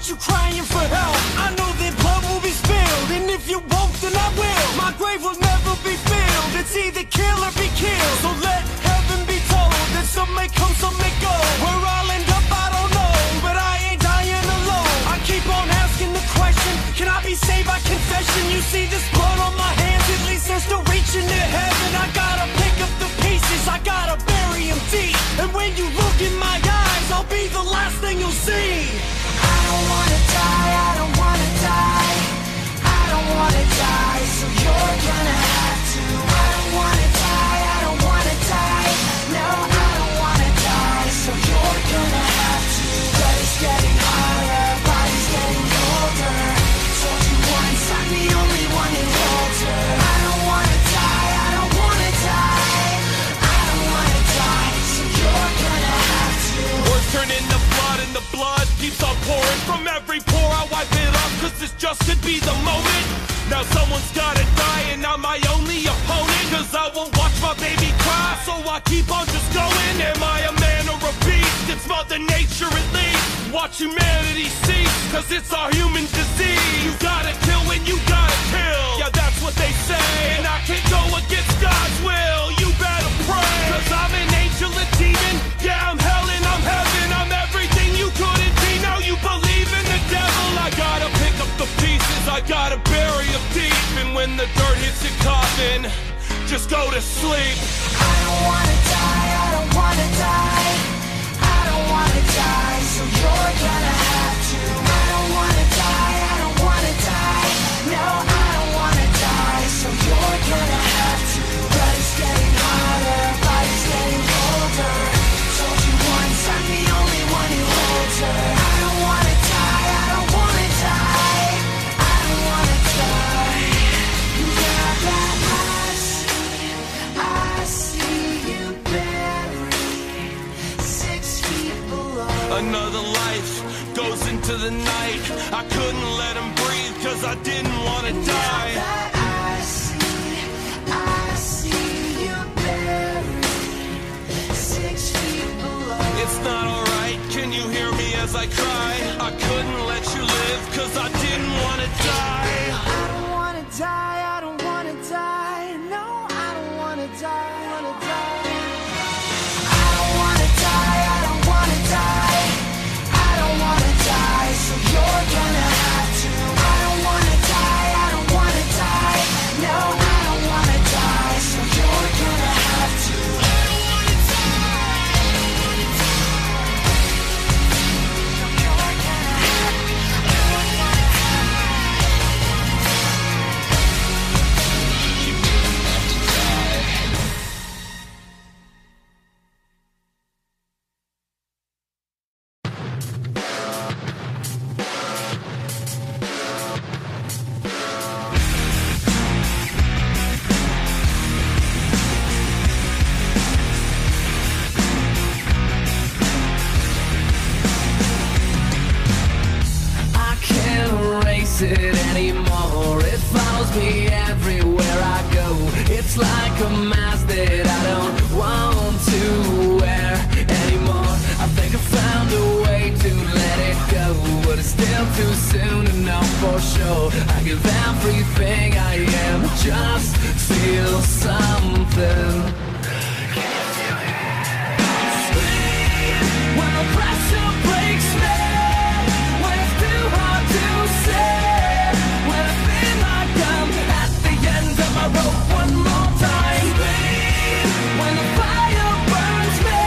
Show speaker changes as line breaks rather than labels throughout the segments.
got you crying for help. I know that blood will be spilled, and if you won't, then I will. My grave will never be filled. It's either kill or be killed. So let heaven be told that some may come, some may go. Where I'll end up, I don't know, but I ain't dying alone. I keep on asking the question, can I be saved by confession? You see this blood on my hands, at least they're still reaching to heaven. I gotta pick up the pieces, I gotta bury them deep. And when you look in my eyes, I'll be the last thing you'll see. I don't wanna die, I don't wanna die. I don't wanna die, so you're gonna have to. I don't wanna die, I don't wanna die. No, I don't wanna die, so you're gonna have to. But it's getting harder, body's getting older. Told you once, I'm the only one who holds her. I don't wanna die, I don't wanna die. I don't wanna die, so you're gonna have to.
Words turn into blood and the blood keeps on pouring. From every pore I wipe it off, cause this just could be the moment. Now someone's gotta die and I'm my only opponent. Cause I won't watch my baby cry, so I keep on just going. Am I a man or a beast? It's Mother Nature at least. Watch humanity cease, cause it's our human disease. You gotta kill when you gotta kill. Yeah, that's what they say. And I can't go against God's will. You better pray, cause I'm an angel, a demon. Yeah, I'm hell and I'm heaven. I'm everything you couldn't be. Now you believe in the devil. I gotta pick up the pieces, I gotta bury them deep. And when the dirt hits your coffin, just go to sleep.
I don't wanna die, I don't wanna die. I don't wanna die, so you're gonna have to. I don't wanna die, I don't wanna die. No, I don't wanna die, so you're gonna have to. But it's getting harder, body's getting older. Told you once, I'm the only one who holds her. I don't wanna die, I don't wanna die. I don't wanna die. Yeah, that I see you buried 6 feet below.
Another life goes into the night. I couldn't let him breathe cause I didn't wanna die.
That I see you buried 6 feet below.
It's not alright, can you hear me as I cry? I couldn't let you live cause I didn't wanna die.
I don't wanna die, I don't wanna die. No, I don't wanna die, wanna die. I don't wanna die, I don't wanna die. I don't wanna die, so you're gonna have to. I don't wanna die, I don't wanna die. No, I don't wanna die, so you're gonna have to. I don't wanna die, I don't wanna die. So you're gonna have to. I don't wanna die.
You didn't have to die.
I can't erase it anymore. It follows me everywhere I go. It's like a mask that I don't want to wear anymore. I think I found a way to let it go, but it's still too soon to know for sure. I give everything I am, just feel something. When the pressure breaks me, when it's too hard to say, when I feel like I'm at the end of my rope one more time, when the fire burns me,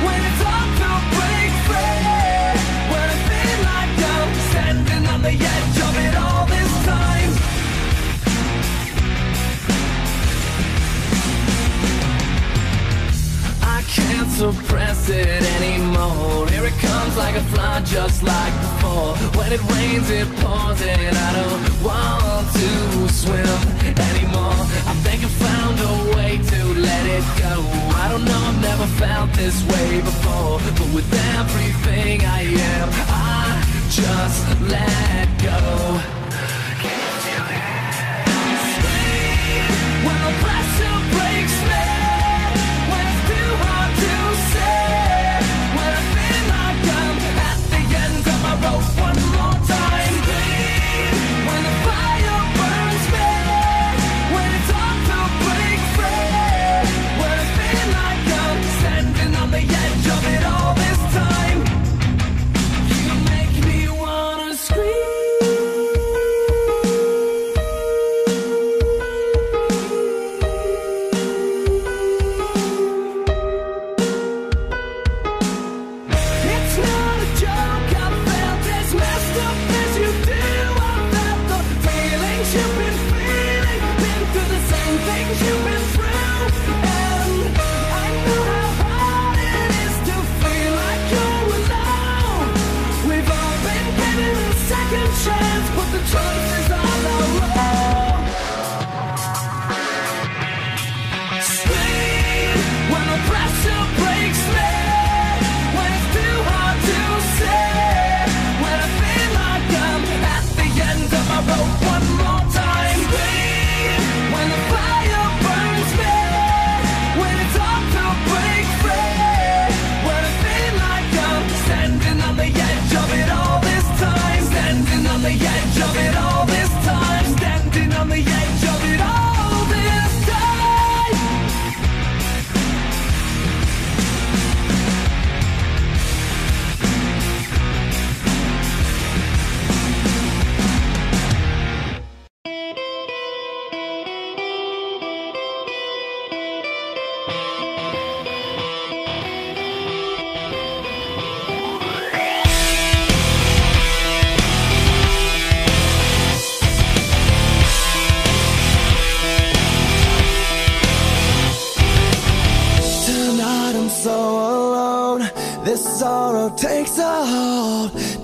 when it's all to break free, when I feel like I'm standing on the edge of it all this time. I can't suppress it anymore. Here it comes like a flood, just like before. When it rains, it pours, and I don't want to swim anymore. I think I found a way to let it go. I don't know, I've never felt this way before, but with everything I am, I just let go. When the pressure breaks me, when it's too hard to say, when I feel like I'm at the end of my rope one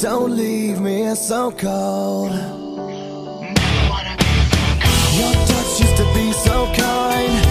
Don't leave me here so cold. Your touch used to be so kind.